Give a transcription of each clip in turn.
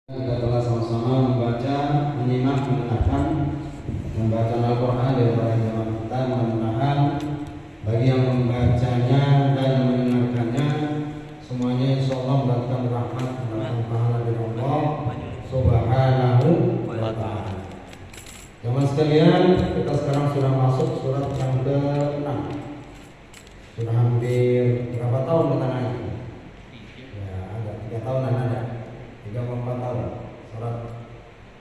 Kita telah sama-sama membaca, menyimak, mendengarkan membaca Al-Quran daripada zaman kita. Mudah-mudahan bagi yang membacanya dan mendengarkannya semuanya insya Allah mendapatkan rahmat dan pahala dari Allah Subhanahu wa Ta'ala. Jemaah sekalian, kita sekarang sudah masuk surat yang ke-6. Sudah hampir berapa tahun kita naik? Ya, ada 3 tahunan ada. 34 tahun. Surat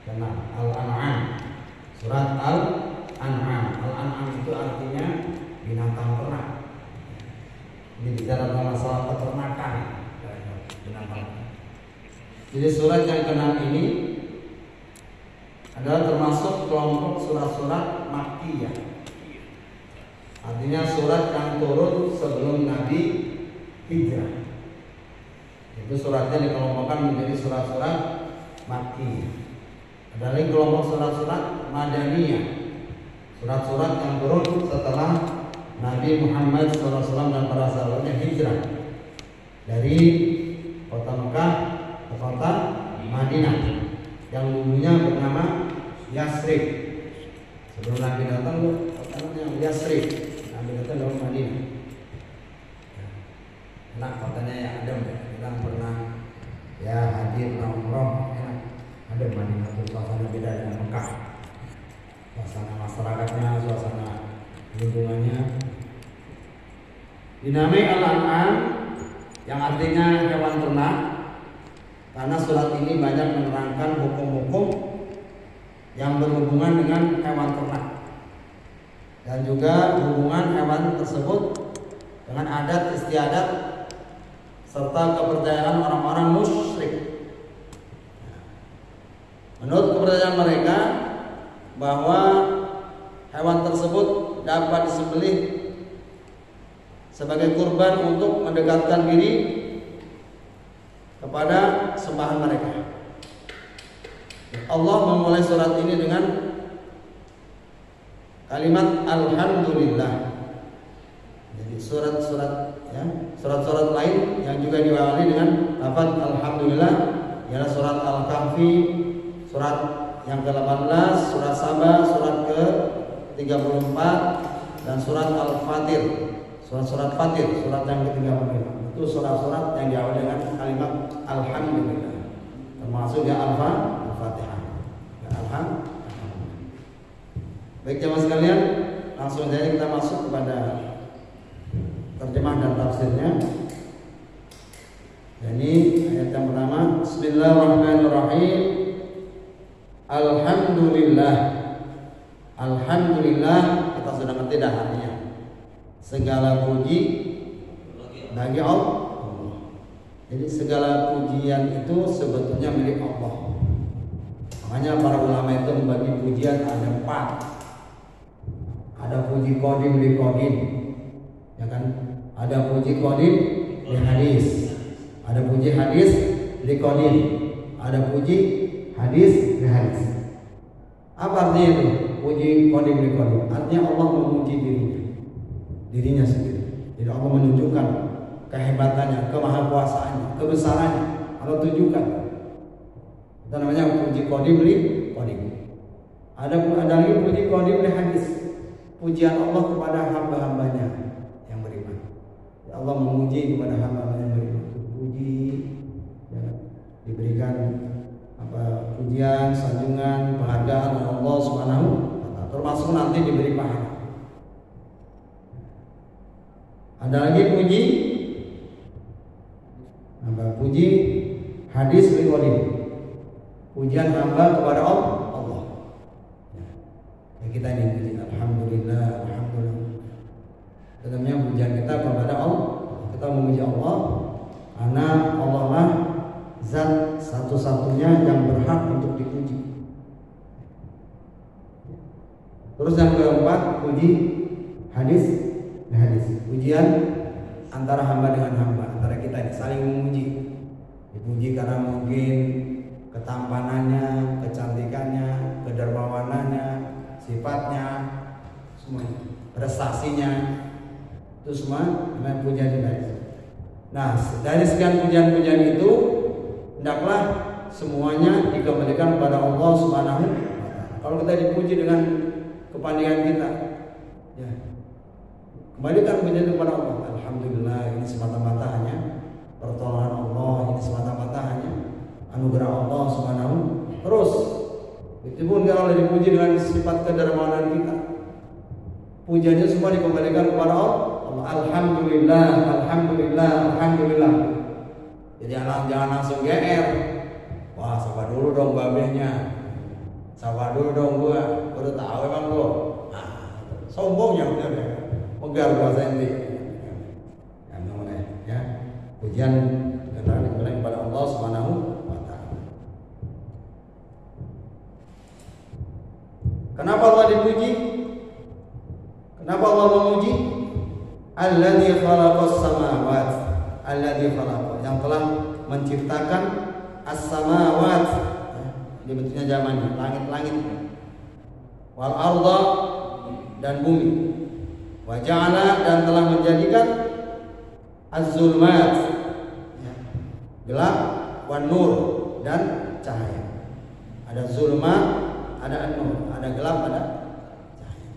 ke-6 Al-An'am. Surat Al-An'am. Al-An'am itu artinya binatang ternak. Ini bicara tentang masalah peternakan binatang. Jadi surat yang ke-6 ini adalah termasuk kelompok surat-surat Makkiyah. Artinya surat yang turun sebelum Nabi hijrah. Itu suratnya dikelompokkan menjadi surat-surat Makkiyah. Ada lagi kelompok surat-surat Madaniyah, surat-surat yang turun setelah Nabi Muhammad SAW dan para sahabatnya hijrah dari kota Mekah ke kota Madinah yang dulunya bernama Yasrib. Sebelum Nabi datang kotanya Yasrib, Nabi datang dari Madinah. Enak kotanya ya, adem ya. Kita pernah ya haji, pernah umroh, enak. Adem Madinah itu suasana beda dengan Mekah. Suasana masyarakatnya, suasana lingkungannya. Dinamai Al-An'am yang artinya hewan ternak, karena surat ini banyak menerangkan hukum-hukum yang berhubungan dengan hewan ternak dan juga hubungan hewan tersebut dengan adat istiadat serta kepercayaan orang-orang musyrik. Menurut kepercayaan mereka bahwa hewan tersebut dapat disembelih sebagai kurban untuk mendekatkan diri kepada sembahan mereka. Allah memulai surat ini dengan kalimat Alhamdulillah. Jadi surat-surat lain yang juga diawali dengan lafaz Alhamdulillah ialah surat Al-Kahfi, surat yang ke-18, surat Saba, surat ke-34 dan surat Al-Fatir. Surat Fatir, surat yang ke-35. Itu surat-surat yang diawali dengan kalimat Alhamdulillah. Termasuk ya Al-Fatihah. Ya Alhamdulillah. Baik jemaah sekalian, langsung saja kita masuk kepada terjemah dan tafsirnya. Jadi ayat yang pertama, Bismillahirrahmanirrahim. Alhamdulillah. Alhamdulillah, kita sudah ngerti dah artinya. Segala puji bagi Allah. Jadi segala pujian itu sebetulnya milik Allah. Makanya para ulama itu membagi pujian ada 4. Ada puji qadim li qadim, ya kan? Ada puji qadim li hadis. Ada puji hadis li qadim. Ada puji hadis li hadis. Apa artinya itu? Puji qadim li qadim. Artinya Allah memuji dirinya sendiri. Jadi Allah menunjukkan kehebatannya, kemahakuasaannya, kebesarannya. Allah tunjukkan. Itu namanya puji qadim li qadim. Ada lagi puji qadim li hadis. Pujian Allah kepada hamba-hambanya yang beriman. Ya Allah memuji kepada hamba-hambanya yang beriman. Puji, ya, diberikan pujian, sanjungan, penghargaan oleh Allah Subhanahu wa Ta'ala. Termasuk nanti diberi pahala. Ada lagi puji hadis riwayat. Pujian hamba kepada Allah. Ya, kita ini puji Alhamdulillah, Alhamdulillah. Tentunya pujian kita kepada Allah. Kita memuji Allah karena Allah lah zat satu-satunya yang berhak untuk dipuji. Terus yang keempat, puji hadis. Pujian antara hamba dengan hamba, antara kita ini saling memuji. Dipuji karena mungkin ketampanannya, kecantikannya, kedermawanannya, sifatnya, semuanya, prestasinya, itu semua dengan pujian dari. Nah, dari sekian pujian-pujian itu hendaklah semuanya dikembalikan kepada Allah Subhanahu wa taala. Kalau kita dipuji dengan kepandaian kita, ya, kembalikan puji kepada Allah. Alhamdulillah, ini semata-mata hanya pertolongan Allah, ini semata-mata hanya anugerah Allah Subhanahu. Terus itu pun kalau dipuji dengan sifat kedermawanan kita, pujiannya semua dikembalikan kepada Allah. Alhamdulillah, alhamdulillah, alhamdulillah. Jadi jangan langsung GR. Wah, sapa dulu dong babehnya, sapa dulu dong gua udah tahu emang lo. Nah, sombongnya udah deh, pegar bahasa ini. Ya, pujian dikembalikan kepada Allah Subhanahu wa taala. Kenapa Allah dipuji? Kenapa Allah memuji? Alladzi khalaqas samawat, alladzi khalaqa, yang telah menciptakan as-samawat, ini bentuknya zamannya, langit-langit, wal arda, dan bumi, wa ja'ala, dan telah menjadikan az-zulmat, gelap, wan nur, dan cahaya. Ada zulmat, ada an-nur, ada gelap, ada cahaya.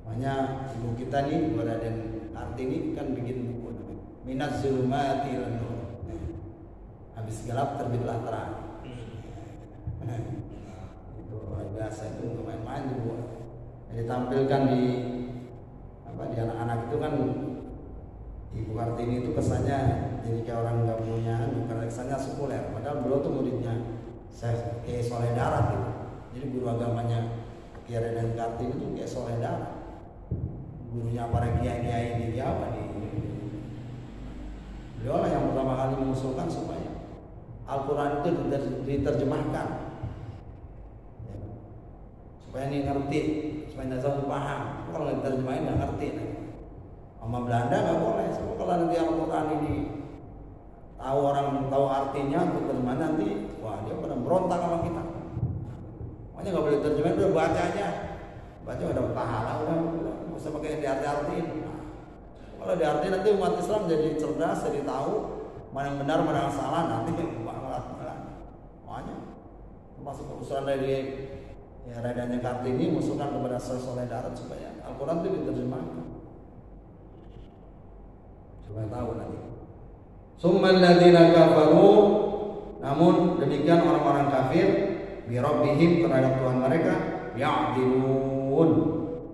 Makanya ibu kita nih, Raden Kartini kan bikin buku Minaz Zulmati ilan Nur. Habis gelap terbitlah terang. Itu luar biasa, itu nggak main-main juga. Yang ditampilkan di anak-anak itu kan, Ibu Kartini itu kesannya jadi kayak orang nggak punya, karena kesannya sekuler. Padahal beliau tuh muridnya kayak Soleh Darat gitu. Jadi guru agamanya Kiai Raden Kartini itu kayak Soleh Darat. Gurunya para kiai-kiai di Jawa nih. Beliau lah yang pertama kali mengusulkan supaya Al-Quran itu diterjemahkan, ya, supaya ini ngerti, supaya tidak salah paham. Kalau diterjemahin nggak ngerti, sama Belanda nggak boleh. Sebab kalau nanti Al-Quran ini tahu orang tahu artinya, terjemahan nanti, wah dia pada berontak sama kita. Makanya nggak boleh terjemahin, udah baca aja. Baca udah pahala, udah nggak usah pakai diarti-artiin. Nah, kalau diartiin nanti umat Islam jadi cerdas, jadi tahu mana yang benar, mana yang salah, nanti makanya termasuk usulan dari Raden Kartini mengusulkan kepada Soleh Darat supaya Al-Quran itu diterjemahkan supaya tahu nanti. Summal ladzina kafaru, namun demikian orang-orang kafir, bi rabbihim, terhadap Tuhan mereka, ya'dilun,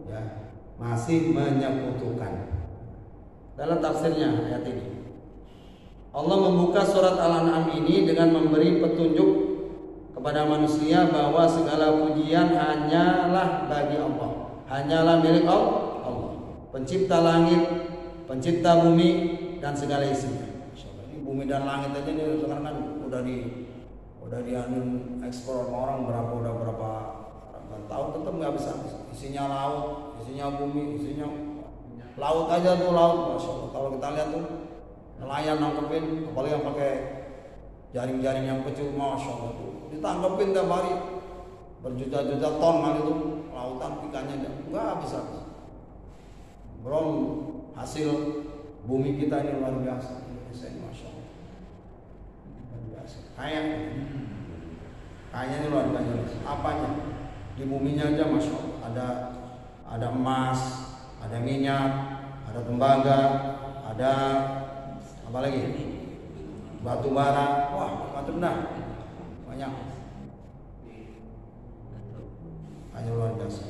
ya, masih menyekutukan. Dalam tafsirnya ayat ini, Allah membuka surat Al-An'am ini dengan memberi petunjuk kepada manusia bahwa segala pujian hanyalah bagi Allah, hanyalah milik Allah, pencipta langit, pencipta bumi dan segala isinya. Ini bumi dan langit aja nih sekarang kan udah di ekspor orang berapa tahun tetap nggak bisa. Isinya laut, isinya bumi, isinya laut aja tuh laut, masya Allah. Kalau kita lihat tuh nelayan nangkepin, apalagi yang pakai jaring-jaring yang kecil, masya Allah tuh ditangkepin tiap hari berjuta-juta ton kan itu lautan ikannya nggak habis. Belum hasil bumi kita ini luar biasa. Indonesia ini masya Allah luar biasa. Kayaknya ini luar biasa. Apanya? Di buminya aja masya Allah ada emas, ada minyak, ada tembaga, ada apa lagi? Batu bara, wah macam dah banyak. Hanya luar biasa.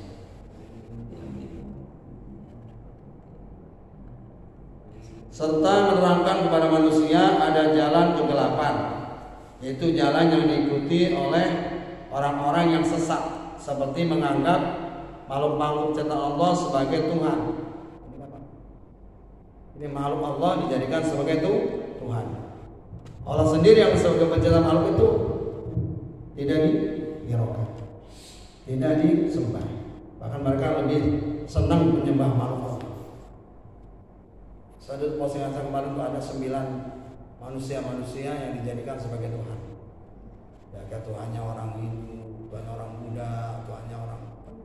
Serta menerangkan kepada manusia ada jalan kegelapan, yaitu jalan yang diikuti oleh orang-orang yang sesat, seperti menganggap makhluk-makhluk ciptaan Allah sebagai Tuhan. Ini makhluk Allah dijadikan sebagai Tuhan. Allah sendiri yang sebagai pencipta makhluk itu tidak dihiraukan, tidak disembah. Bahkan mereka lebih senang menyembah makhluk Allah. Saat postingan saya kemarin itu ada 9 manusia-manusia yang dijadikan sebagai Tuhan. Ya, kayak Tuhannya orang Hindu, Tuhannya orang Buddha, Tuhannya orang,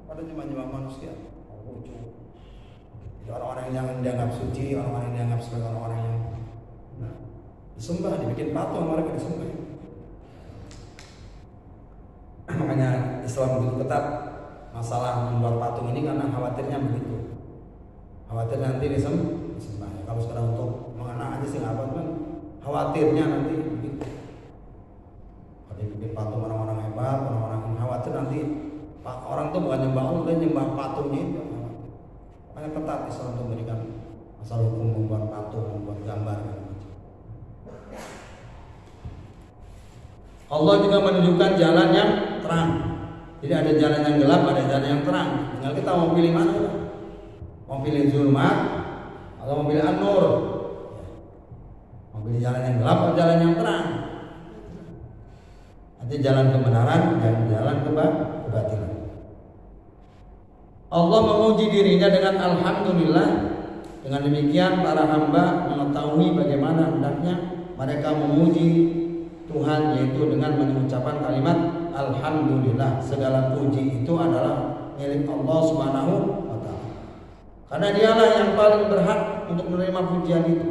pada nyembah manusia. Lucu. Jadi orang-orang yang dianggap suci, orang-orang yang dianggap sebagai orang-orang yang disembah, dibikin patung, mereka disembah. Islam begitu ketat masalah membuat patung ini karena khawatirnya begitu. Khawatir nanti disembah. Kalau sekarang untuk mengenang aja sih nggak apa, kan khawatirnya nanti begitu. Kalau bikin patung orang-orang hebat, orang-orang yang khawatir nanti orang tuh bukan nyembah Allah, dia nyembah patungnya itu. Makanya ketat Islam untuk memberikan masalah hukum membuat patung, membuat gambar. Allah juga menunjukkan jalan yang terang. Jadi ada jalan yang gelap, ada jalan yang terang. Tinggal kita mau pilih mana? Mau pilih zulmat atau mau pilih an-nur? Mau pilih jalan yang gelap atau jalan yang terang? Nanti jalan kebenaran dan jalan kebatilan. Allah menguji dirinya dengan alhamdulillah. Dengan demikian para hamba mengetahui bagaimana hendaknya mereka memuji Tuhan, yaitu dengan mengucapkan kalimat alhamdulillah. Segala puji itu adalah milik Allah Subhanahu wa taala. Karena dialah yang paling berhak untuk menerima pujian itu,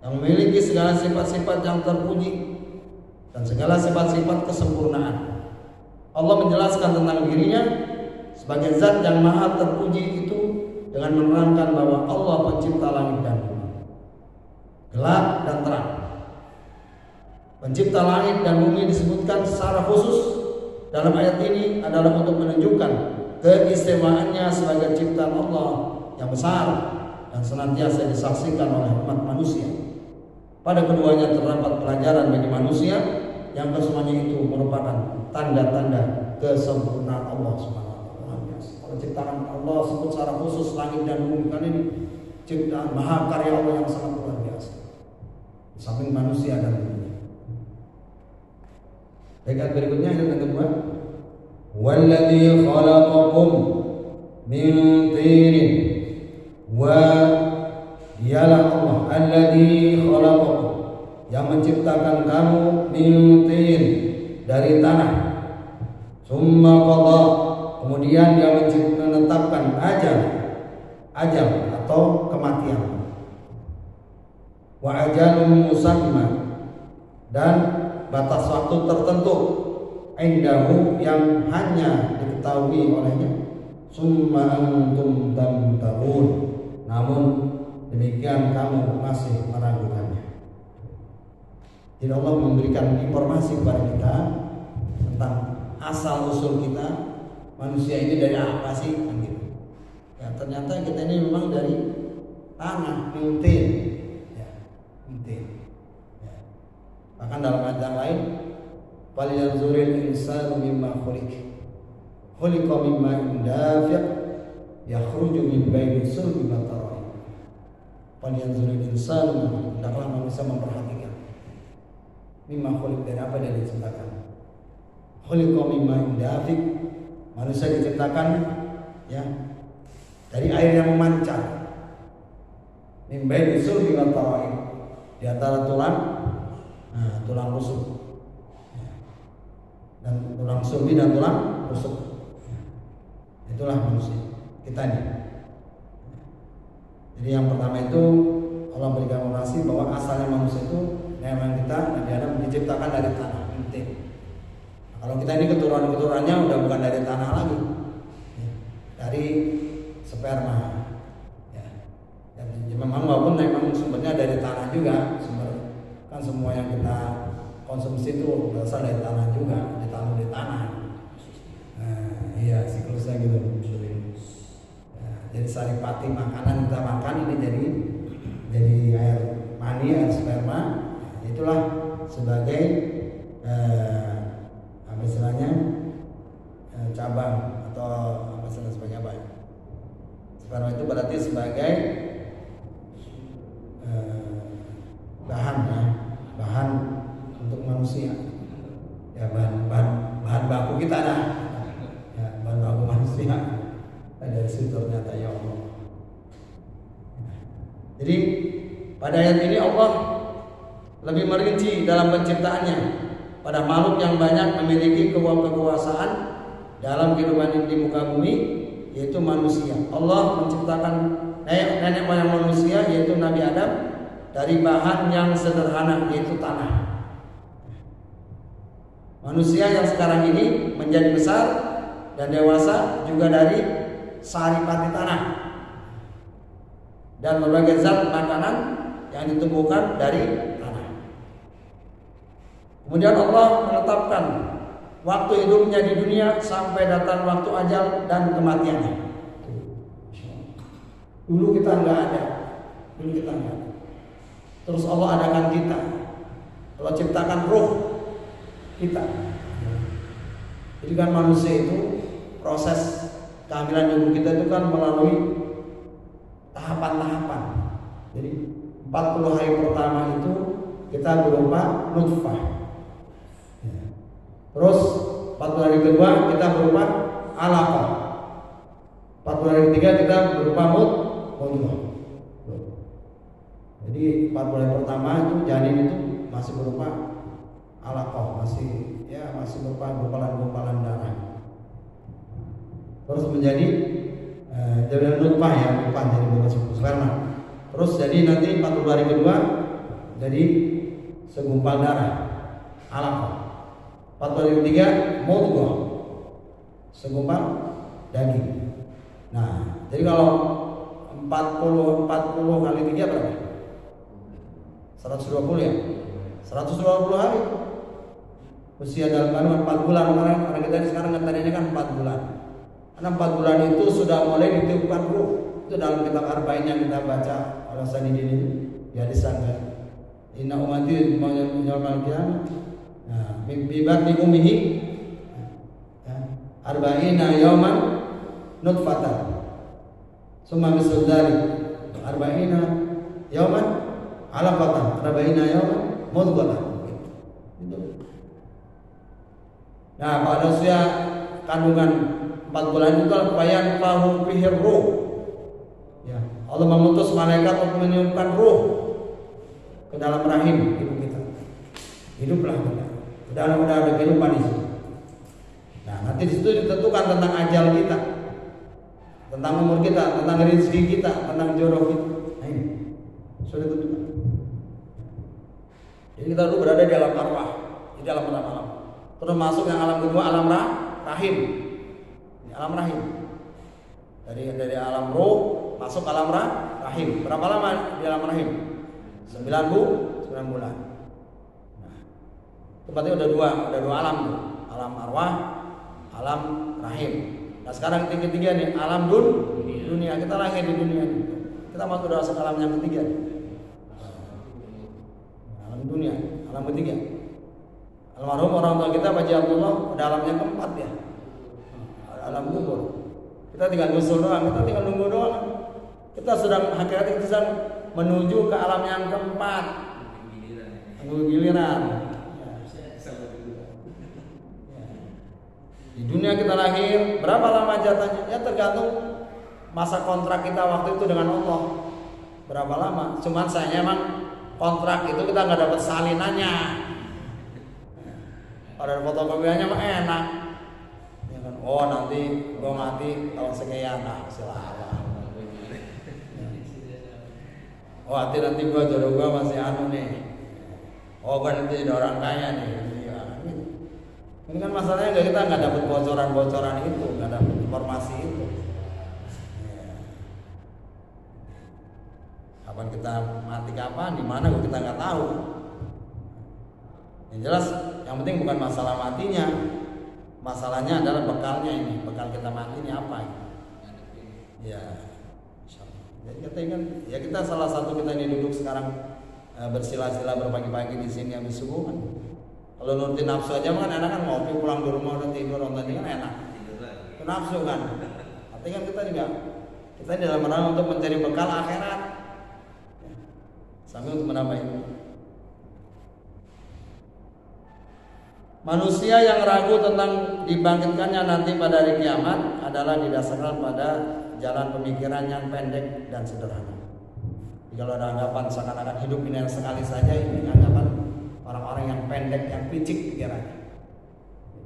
yang memiliki segala sifat-sifat yang terpuji dan segala sifat-sifat kesempurnaan. Allah menjelaskan tentang dirinya sebagai zat yang maha terpuji itu dengan menerangkan bahwa Allah pencipta langit dan bumi, gelap dan terang. Pencipta langit dan bumi disebutkan secara khusus dalam ayat ini adalah untuk menunjukkan keistimewaannya sebagai ciptaan Allah yang besar dan senantiasa disaksikan oleh umat manusia. Pada keduanya terdapat pelajaran bagi manusia yang kesemuanya itu merupakan tanda-tanda kesempurnaan Allah Subhanahu wa taala. Kalau ciptaan Allah sebut secara khusus langit dan bumi, kan ini ciptaan maha karya Allah yang sangat luar biasa. Di samping manusia dan bumi. Ayat berikutnya yang kedua, walladzi khalaqakum min tinin, wa dialah Allah alladzi khalaqakum yang menciptakan kamu min tin dari tanah, summa qada kemudian dia menetapkan ajal atau kematian, wa ajalun musamma dan batas waktu tertentu, indahu yang hanya diketahui olehnya, summa antum tamtarun namun demikian kamu masih meragukannya. Jadi Allah memberikan informasi kepada kita tentang asal usul kita, manusia ini dari apa sih kan gitu. Ya, ternyata kita ini memang dari tanah, mintin. Ya, mintin. Bahkan dalam ayat yang lain, falyanzuril insanu mimma khuliqa mimma dafiq yakhruju min baini sulbi wa tara'ib. Falyanzuril insanu, hendaklah manusia memperhatikan mimma khuliq, dari apa dia diciptakan. Khuliqa mimma dafiq, manusia diciptakan ya dari air yang memancar. Min baini sulbi wa tara'ib, di antara tulang rusuk dan tulang sulbi dan tulang rusuk. Itulah manusia kita ini. Jadi yang pertama itu Allah berikan informasi bahwa asalnya manusia itu memang kita Nabi Adam diciptakan dari tanah intim. Nah, kalau kita ini keturunan-keturunannya udah bukan dari tanah lagi, dari sperma. Ya. Dan memang walaupun memang sumbernya dari tanah juga, kan semua yang kita konsumsi itu berasal dari tanah juga, ditanam di tanah. Nah, iya siklusnya gitu. Nah, jadi saripati makanan kita makan ini jadi air mani, air sperma. Nah, itulah sebagai apa istilahnya cabang atau apa istilahnya sebagai apa ya? Sperma itu berarti sebagai bahan untuk manusia, ya bahan baku kita dah, ya bahan baku manusia. Dari situ ternyata ya Allah. Jadi pada ayat ini Allah lebih merinci dalam penciptaannya pada makhluk yang banyak memiliki kekuasaan dalam kehidupan di muka bumi, yaitu manusia. Allah menciptakan nenek moyang manusia yaitu Nabi Adam dari bahan yang sederhana, yaitu tanah. Manusia yang sekarang ini menjadi besar dan dewasa juga dari saripati tanah dan berbagai zat makanan yang ditumbuhkan dari tanah. Kemudian Allah menetapkan waktu hidupnya di dunia sampai datang waktu ajal dan kematiannya. Dulu kita nggak ada. Terus Allah adakan kita. Allah ciptakan roh kita. Jadi kan manusia itu proses kehamilan ibu kita itu kan melalui tahapan-tahapan. Jadi 40 hari pertama itu kita berupa nutfah. Terus 40 hari kedua kita berupa alaqah. 40 hari ketiga kita berupa mudghah. Jadi 40 hari pertama itu janin itu masih berupa alaqah, masih berupa gumpalan-gumpalan darah. Terus menjadi jadi nutfah ya, bukan jadi bekas sperma. Terus jadi nanti 40 hari kedua jadi segumpal darah, alaqah. 40 hari ketiga mudghah, segumpal daging. Nah, jadi kalau 40 kali 3 berapa? 120 ya? 120 hari. Usia dalam kandungan 4 bulan. Karena kita sekarang katanya kan 4 bulan. Karena 4 bulan itu sudah mulai ditiupkan ruh. Itu dalam kitab Arba'in yang kita baca oleh Sanidin ini. Ya disangka inna umati yaumal qiyamah. Nah, bi batni ummihi arba'ina yauman nutfatan. Summa misal dzalik arba'ina yauman alaqatan, arba'ina yauman mudghatan. Nah, pada usia kandungan 4 bulan itu bayan fahu fihir ruh. Ya, Allah mengutus malaikat untuk meniupkan ruh ke dalam rahim ibu kita. Hiduplah kita. Udah ada kehidupan di situ. Nah, nanti di situ ditentukan tentang ajal kita, tentang umur kita, tentang rezeki kita, tentang jodoh kita. Nah, ini sudah ditentukan. Jadi kita dulu berada di alam arwah, di dalam alam. Terus masuk yang alam kedua, alam rahim. Ini alam rahim. Dari alam roh masuk alam rahim. Berapa lama di alam rahim? 9 bulan. Nah, itu berarti udah dua alam tuh. Alam arwah, alam rahim. Nah, sekarang ketiga nih, alam dunia. Kita lahir di dunia ini. Kita masuk dalam alam yang ketiga nih. Alam dunia, alam ketiga. Almarhum orang tua kita Pak Haji Abdullah udah alam yang keempat ya. Alam kubur. Kita tinggal nyusul doang, kita tinggal nunggu doang. Kita sedang menuju ke alam yang keempat. Nunggu giliran. Di dunia kita lahir, berapa lama jatahnya? Ya tergantung masa kontrak kita waktu itu dengan Allah. Berapa lama? Cuman sayangnya emang kontrak itu kita nggak dapat salinannya. Pada fotokopiannya mah enak. Ya kan? Oh nanti gua mati tahun sekian, nah silakan. Oh nanti gua jodoh gua masih anu nih. Oh gua nanti jadi orang kaya nih. Ya, ini kan masalahnya kita nggak dapat bocoran itu, nggak dapat informasi itu. Ya. Kapan kita mati kapan, di mana kita nggak tahu. Yang jelas, yang penting bukan masalah matinya, masalahnya adalah bekalnya ini, bekal kita mati ini apa? Ya, jadi kita salah satu kita ini duduk sekarang bersila-sila berpagi-pagi di sini habis subuh kan. Kalau nurutin nafsu aja kan enak kan, ngopi pulang di rumah udah tidur nonton ini kan enak. Itu nafsu kan. Artinya kan kita di dalam rangka untuk mencari bekal akhirat. Sambil untuk menambah ilmu. Manusia yang ragu tentang dibangkitkannya nanti pada hari kiamat adalah didasarkan pada jalan pemikiran yang pendek dan sederhana. Kalau ada anggapan seakan-akan hidup ini yang sekali saja, ini anggapan orang-orang yang pendek, yang picik pikirannya.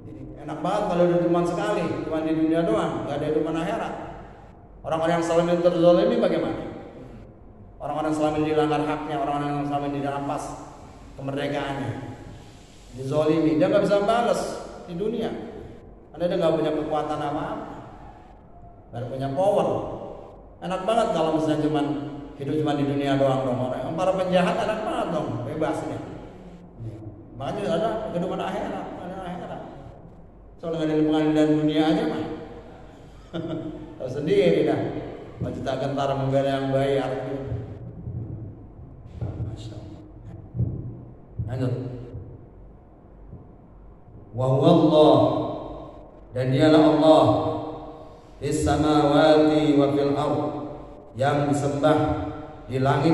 Jadi enak banget kalau udah cuma sekali, cuma di dunia doang, nggak ada hidupan akhirat. Orang-orang yang selama ini terzalimi bagaimana? Orang-orang yang selama ini dilanggar haknya, orang-orang yang selama ini dirampas kemerdekaannya, dizolimi, dia nggak bisa balas di dunia. Karena dia nggak punya kekuatan apa-apa, nggak punya power. Enak banget kalau misalnya hidup cuma di dunia doang dong. Orang para penjahat enak banget dong, bebasnya. Makanya ada kehidupan akhirat, ada akhirat. Soalnya dari pengadilan dunia aja mah, tahu sendiri dah. Wajita gentara membela yang bayar. Masya Allah. Lanjut. Wa huwa Allah, dan dialah Allah fis samawati wa fil ard, yang disembah di langit,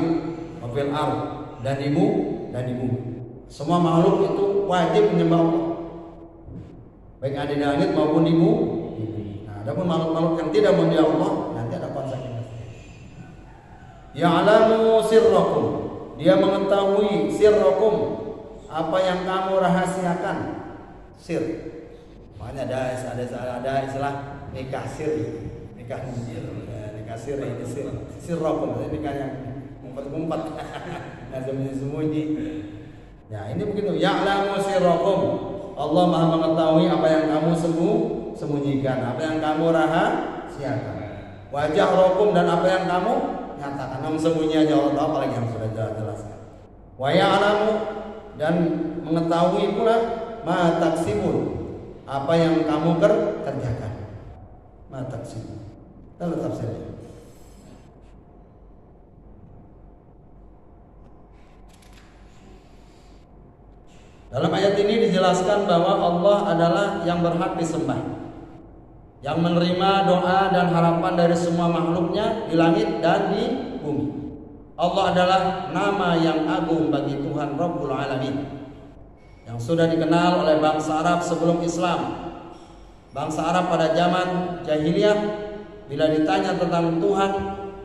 wa fil ard, dan di bumi. Semua makhluk itu wajib menyembah Allah, baik ada di langit maupun di bumi. Nah, adapun makhluk-makhluk yang tidak menyembah Allah, nanti ada konsekuensi. Ya'lamu sirrakum, dia mengetahui sirrakum, apa yang kamu rahasiakan. Sir, makanya ada istilah nikah sir, nikah sir ini sirrakum, nikah yang ngumpet-ngumpet, nah sembunyi-sembunyi. Ya ini begitu. Ya'lamu sirrakum, Allah Maha mengetahui apa yang kamu sembunyikan, apa yang kamu rahasiakan. Wa jahrakum, dan apa yang kamu nyatakan. Yang sembunyi aja Allah tahu, apalagi yang sudah jelaskan. Wa ya'lamu, dan mengetahui pula ma taksibun, apa yang kamu kerjakan. Ma taksibun. Kita tafsirnya. Dalam ayat ini dijelaskan bahwa Allah adalah yang berhak disembah, yang menerima doa dan harapan dari semua makhluknya di langit dan di bumi. Allah adalah nama yang agung bagi Tuhan Rabbul Alamin, yang sudah dikenal oleh bangsa Arab sebelum Islam. Bangsa Arab pada zaman jahiliyah, bila ditanya tentang Tuhan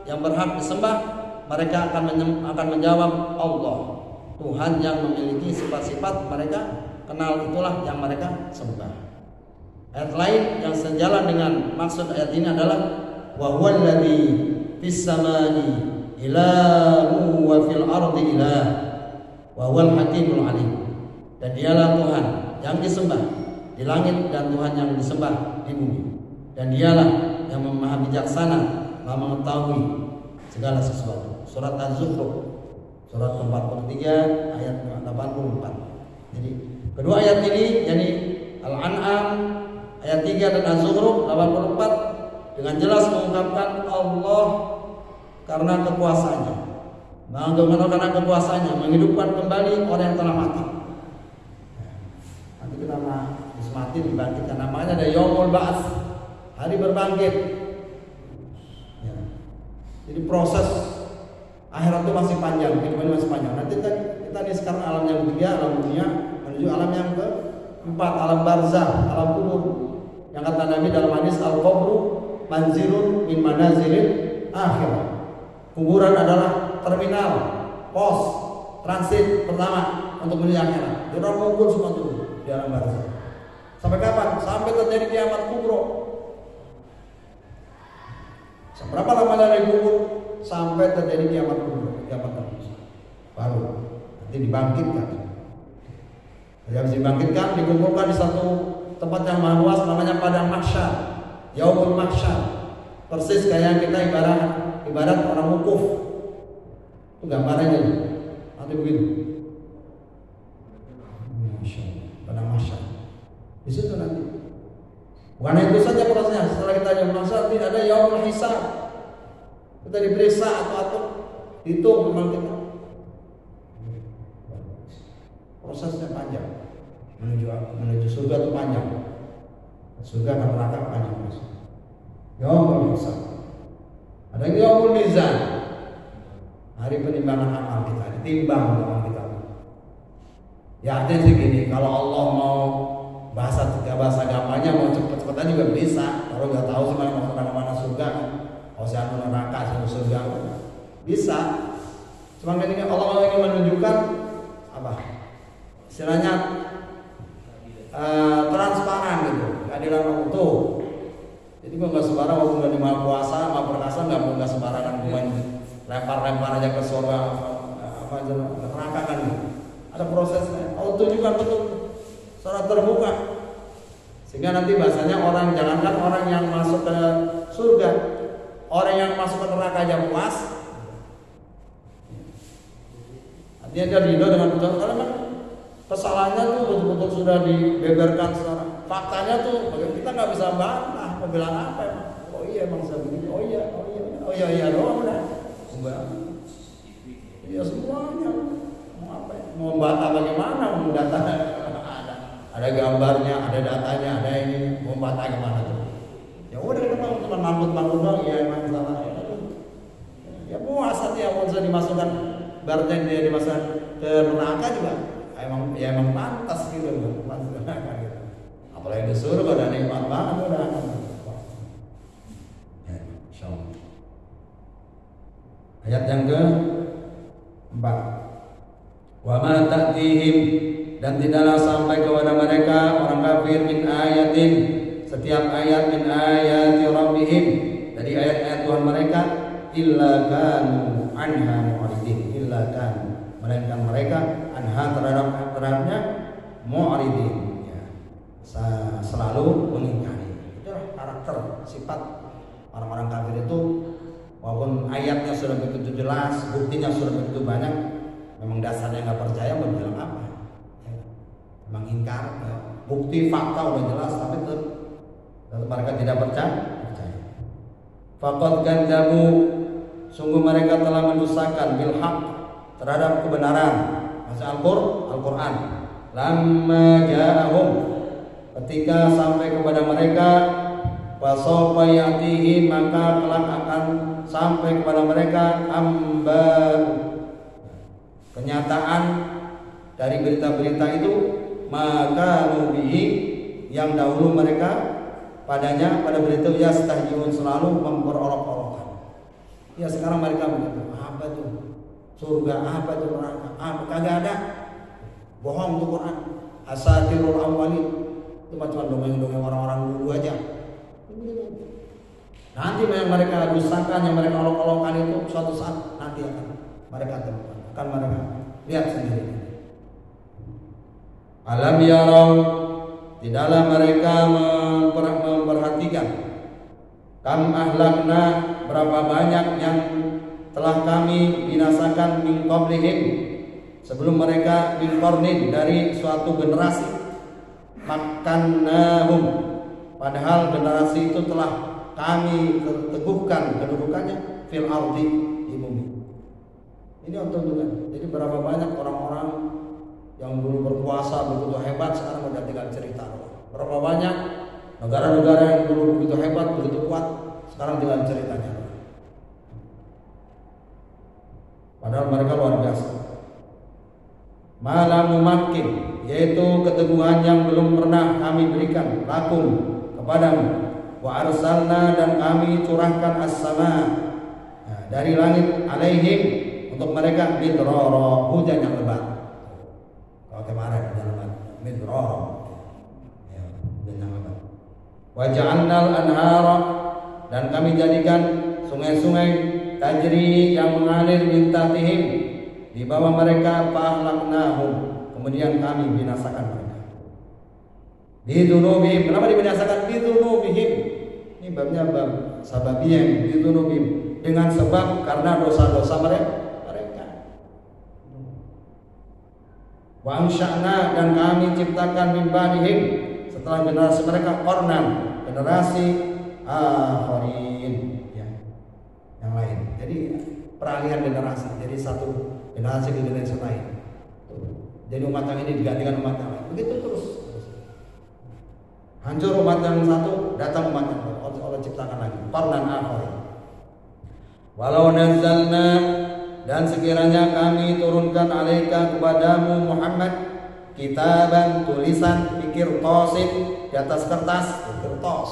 yang berhak disembah, mereka akan menjawab Allah. Tuhan yang memiliki sifat-sifat mereka kenal, itulah yang mereka sembah. Ayat lain yang sejalan dengan maksud ayat ini adalah wa huwal ladzi fis samai ilahu wa fil ardi ilah wa huwal hakimul alim. Dan dialah Tuhan yang disembah di langit dan Tuhan yang disembah di bumi. Dan dialah yang maha bijaksana, maha mengetahui segala sesuatu. Surat Az-Zukhruf surat ke-43 ayat 84. Jadi kedua ayat ini, yakni Al-An'am ayat 3 dan Az-Zukhruf 84, dengan jelas mengungkapkan Allah karena kekuasaannya, karena kekuasaannya menghidupkan kembali orang yang telah mati. Nanti kita mati dibangkitkan, namanya ada Yaumul Ba'ats, hari berbangkit. Ya. Jadi proses akhirat itu masih panjang, kehidupan masih panjang. Nanti kita nih sekarang alam yang ketiga, alam dunia, menuju alam yang keempat, alam barzah, alam kubur. Yang kata Nabi dalam hadis, al-qabru manzilun min manazilil akhirah. Kuburan adalah terminal, pos, transit pertama untuk menuju akhirat. Dia orang mengumpul semua itu di alam barzah. Sampai kapan? Sampai terjadi kiamat kubro. Seberapa lama dari kubur? Sampai terjadi kiamat kubur, kiamat kubur. Baru nanti dibangkitkan. Habis dibangkitkan, dikumpulkan di satu tempat yang maha luas, namanya padang mahsyar, yaumul mahsyar. Persis kayak kita ibarat orang wukuf. Itu gambarannya. Nanti begitu. Masya Allah, padang mahsyar. Di situ nanti. Bukan itu saja prosesnya. Setelah kita yaumul mahsyar, tidak ada yaumul hisab. Kita diperiksa atau hitung memang kita. Prosesnya panjang. Menuju surga itu panjang. Surga dan neraka panjang proses. Yaumul hisab. Ada yaumul mizan. Hari penimbangan amal kita, ditimbang amal kita. Ya artinya segini, kalau Allah mau bahasa gampangnya mau cepet-cepetan juga bisa. Kalau nggak tahu sih mau kemana surga, kalau saya neraka, saya surga, bisa. Cuma ini Allah ingin menunjukkan apa? Istilahnya transparan gitu, keadilan utuh. Jadi gua nggak sembarang waktu nggak di maha kuasa, maha perkasa nggak sembarangan main lempar aja ke surga apa aja neraka kan. Ada prosesnya. Allah tunjukkan betul secara terbuka. Sehingga nanti bahasanya orang, jangankan orang yang masuk ke surga, orang yang masuk ke neraka aja puas. Artinya dia ridho dengan putusan, karena kan kesalahannya tuh betul-betul sudah dibeberkan secara faktanya tuh, kita nggak bisa bantah, mau bilang apa emang? Oh iya emang saya begini, oh iya doang udah. Enggak. Iya semuanya. Mau apa? Mau bantah bagaimana? Mau data ada gambarnya, ada datanya, ada ini. Mau bantah gimana tuh? Ya udah kita cuma mangkut doang. Ya emang salah. Ya puas hati ya, mau dimasukkan berarti dia dimasukkan ke neraka juga. Emang pantas gitu loh, pantas neraka gitu. Apalagi di surga udah nikmat banget udah. Ya, insyaallah. Ayat yang ke-4. Wa ma ta'tihim, dan tidaklah sampai kepada mereka orang kafir min ayatin, setiap ayat min ayati rabbihim, dari ayat-ayat Tuhan mereka, illa kanu anha mu'ridin, illa kanu, melainkan mereka anha terhadapnya mu'ridin, ya, selalu mengingkari. Itulah karakter sifat orang-orang kafir itu. Walaupun ayatnya sudah begitu jelas, buktinya sudah begitu banyak, memang dasarnya nggak percaya, mau bilang apa? Ya, memang ingkar. Ya. Bukti fakta udah jelas, tapi tetap mereka tidak percaya. Faqad kadzabu, sungguh mereka telah mendustakan bil haq, terhadap kebenaran, maksud Al-Qur'an. Lamma ja'ahum, ketika sampai kepada mereka, wasawfa ya'tihi, maka kelak akan sampai kepada mereka kenyataan dari berita-berita itu, maka nubihi, yang dahulu mereka padanya, pada berita yastahjiun, selalu memperolok-olokkan. Ya sekarang mereka begitu, apa tuh surga, apa tuh neraka, apa kagak ada, bohong tuh Quran, asatirul awwalin, itu cuma dongeng-dongeng orang-orang dulu aja. Nanti yang mereka dustakan, yang mereka olok-olokkan itu suatu saat nanti akan mereka temukan, akan mereka lihat sendiri. Alam yarau, tidaklah mereka memperhatikan, kam ahlakna, berapa banyak yang telah kami binasakan min qablihim, sebelum mereka, min qarnin, dari suatu generasi, makannahum, padahal generasi itu telah kami teguhkan kedudukannya fil ardi, di bumi. Ini untuk tunjukkan. Jadi berapa banyak orang-orang yang dulu berkuasa begitu hebat, sekarang udah tinggal cerita. Berapa banyak negara-negara yang dulu begitu hebat, begitu kuat, sekarang tinggal ceritanya. Padahal mereka luar biasa. Malam makin, yaitu keteguhan yang belum pernah kami berikan lakum, kepadamu. Wa arsalna, dan kami curahkan as-sama, dari langit, alaihim, untuk mereka, midrara, hujan yang lebat. Kalau kemarin hujan lebat, midrara, ya, hujan yang lebat. Wa ja'alnal anhara, dan kami jadikan sungai-sungai tajri yang mengalir min tahtihim, di bawah mereka, fa'ahlaknahum, kemudian kami binasakan mereka. Bidunubihim, kenapa dibinasakan? Bidunubihim, ini babnya bab sababiyah, bidunubihim, dengan sebab karena dosa-dosa mereka. Wa ansha'na, dan kami ciptakan min ba'dihim, setelah generasi mereka, qarnan, generasi akharin, ya, yang lain. Jadi peralihan generasi, jadi satu generasi ke generasi lain. Jadi umat yang ini digantikan umat yang lain. Begitu terus. Hancur umat yang satu, datang umat yang lain. Allah ciptakan lagi. Qarnan akharin. Walau nazzalna, dan sekiranya kami turunkan alaika, kepadamu Muhammad, kitaban, tulisan, pikir tosin, di atas kertas, kertas.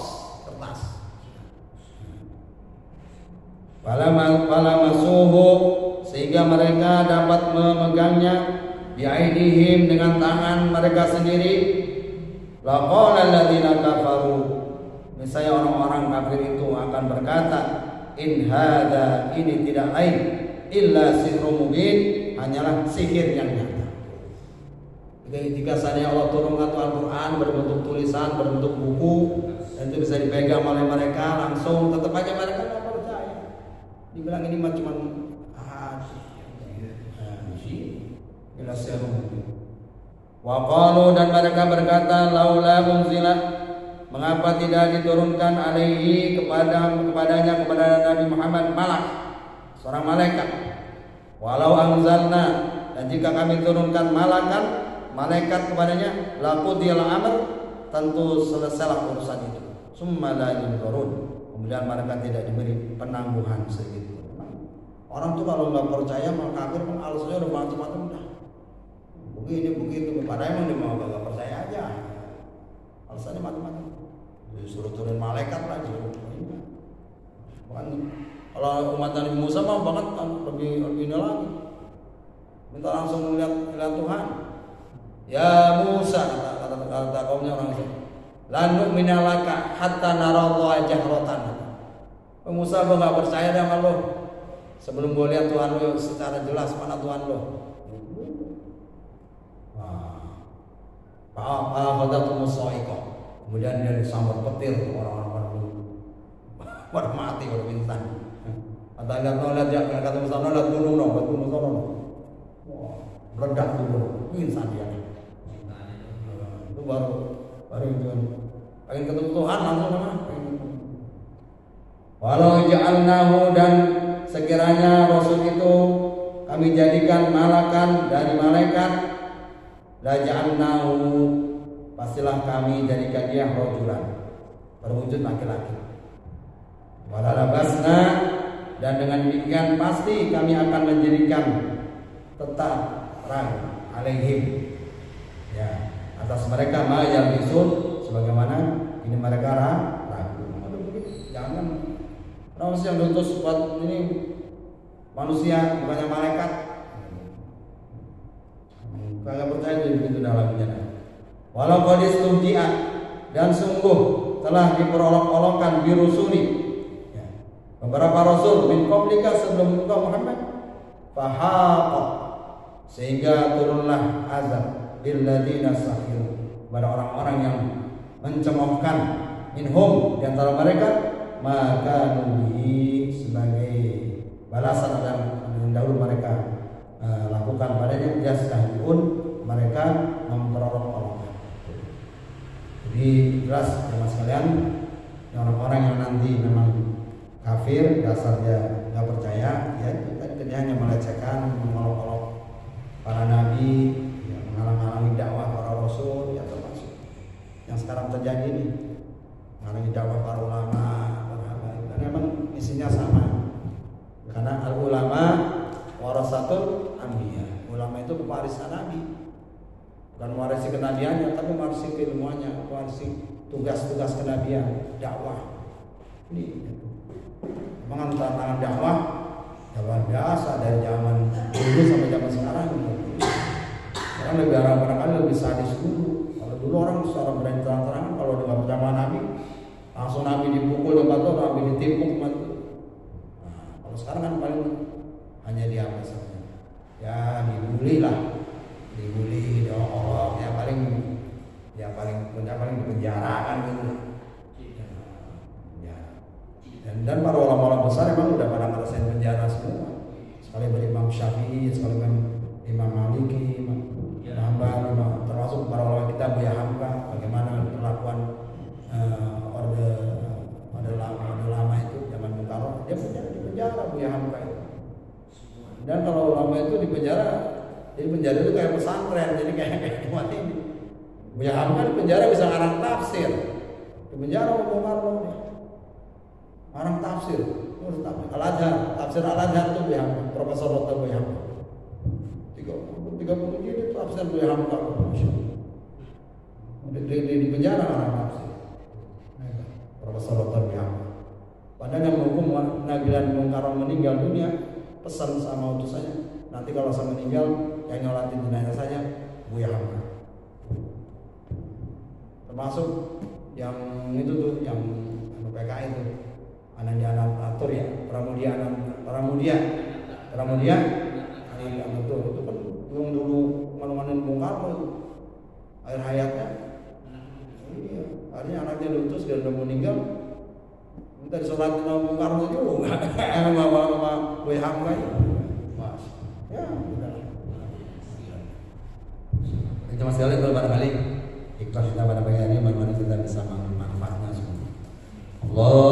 Fala masuhu, sehingga mereka dapat memegangnya, biaidihim, dengan tangan mereka sendiri. Laqala alladziina kafaru, misalnya orang-orang kafir itu akan berkata, in hadza, ini tidak lain, illa sihrun mubin, hanyalah sihir yang nyata. Jika seandainya Allah turunkan Al-Quran berbentuk tulisan, berbentuk buku, dan itu bisa dipegang oleh mereka langsung, tetap aja mereka nggak percaya. Dibilang ini mah cuma Waqalu, dan mereka berkata, laula unzila, mengapa tidak diturunkan alaihi kepadanya kepada Nabi Muhammad malak, seorang malaikat. Walau anzalna, dan jika kami turunkan malaikat kepadanya, laqudiyal amr, tentu selesailah urusan itu. Summa la yunzarun, kemudian mereka tidak diberi penangguhan sedikit. Orang tuh kalau nggak percaya sama kafir kan alasannya udah macam-macam dah. Begini begitu, padahal emang dia mau nggak percaya aja. Alasannya macam-macam. Disuruh turun malaikat lagi. Bukan kalau umat Nabi Musa mah banget kan lebih ini lagi. Minta langsung melihat Tuhan. Ya Musa, kata kaumnya orang itu. La nu'mina laka hatta narallaha jahratan. Musa, gua enggak percaya sama lo sebelum gua lihat Tuhan lo secara jelas. Mana Tuhan lo? Kemudian dia disambar petir orang-orang pada mati, pada pingsan. Lihat ya, kata Musa, lihat gunung dong, meledak dulu, pingsan dia. Itu baru itu pengen ketemu Tuhan langsung mana? Walau ja'alnahu, dan sekiranya Rasul itu kami jadikan malakan dari malaikat, la ja'alnahu, pastilah kami jadikan dia rajulan, berwujud laki-laki. Wala labasna, dan dengan demikian pasti kami akan menjadikan tetap terang alaihim, ya, atas mereka ma yalbisun, sebagaimana ini mereka ragu. Jangan Rasul yang diutus buat ini manusia bukannya malaikat. Kagak percaya jadi begitu dalamnya. Walau qadis tumji'a, dan sungguh telah diperolok-olokkan birusuli, ya, beberapa rasul min qablika sebelum engkau Muhammad, fahaqa, sehingga turunlah azab bil ladzina sakhiru, pada orang-orang yang mencemoohkan, minhum, di antara mereka, maka nubi, sebagai balasan yang dahulu mereka lakukan padanya, yastahzi'un, mereka memperolok-olokkan. Jadi jelas teman sekalian, orang-orang yang nanti memang kafir, dasarnya nggak percaya, ya itu kan kerjanya melecehkan, mengolok-olok para nabi, ya, menghalang-halangi dakwah para rasul, ya termasuk yang sekarang terjadi ini, menghalangi dakwah para ulama, dan memang isinya sama. Karena al-ulama warasatul anbiya, ulama itu pewarisan nabi, bukan mewarisi kenabiannya, tapi mewarisi keilmuannya, mewarisi tugas-tugas kenabian, dakwah. Ini memang tantangan dakwah biasa dari zaman dulu sampai zaman sekarang. Orang lebih barangkali lebih sadis dulu. Kalau dulu orang secara berani terang-terangan, kalau dengan zaman Nabi, langsung Nabi dipukul tempat itu, Nabi ditimpuk tempat itu. Nah, kalau sekarang kan paling hanya diapa saja, ya dibully lah, dibully, diolok, ya paling dipenjara kan gitu. Dan para ulama-ulama besar memang udah pada ngerasain penjara semua. Sekali Imam Syafi'i, sekali Imam Maliki, Imam Hambal, termasuk para ulama kita Buya Hamka, bagaimana perlakuan orde lama itu zaman Bung Karno, dia di penjara Buya Hamka itu. Dan kalau ulama itu di penjara, jadi penjara itu kayak pesantren, jadi kayak umat ini. Buya Hamka di penjara bisa ngarang tafsir, di penjara Bung Karno nih. Orang tafsir, Al-Azhar, tafsir Al-Azhar itu Buya Hamka, Profesor Dr. Buya Hamka. 30 gini tafsir Buya Hamka. Di penjara orang tafsir. Profesor Dr. Buya Hamka. Padahal yang menghukum Nabi dan Bung Karno meninggal dunia, pesan sama utusannya, nanti kalau saya meninggal, yang nyolatin jenazah saja Buya Hamka. Termasuk yang itu tuh, yang PKI itu. Ananda atur ya, Pramudia, itu kan belum dulu malu-maluin Bung Karno itu. air hayatnya. Iya, artinya anaknya diutus dia udah meninggal, minta disolatin sama Bung Karno juga, sama WH kan? Mas, ya udah. Cuma sekali kalau barangkali ikhlas kita pada pagi hari, bagaimana kita bisa manfaatnya semua. Allah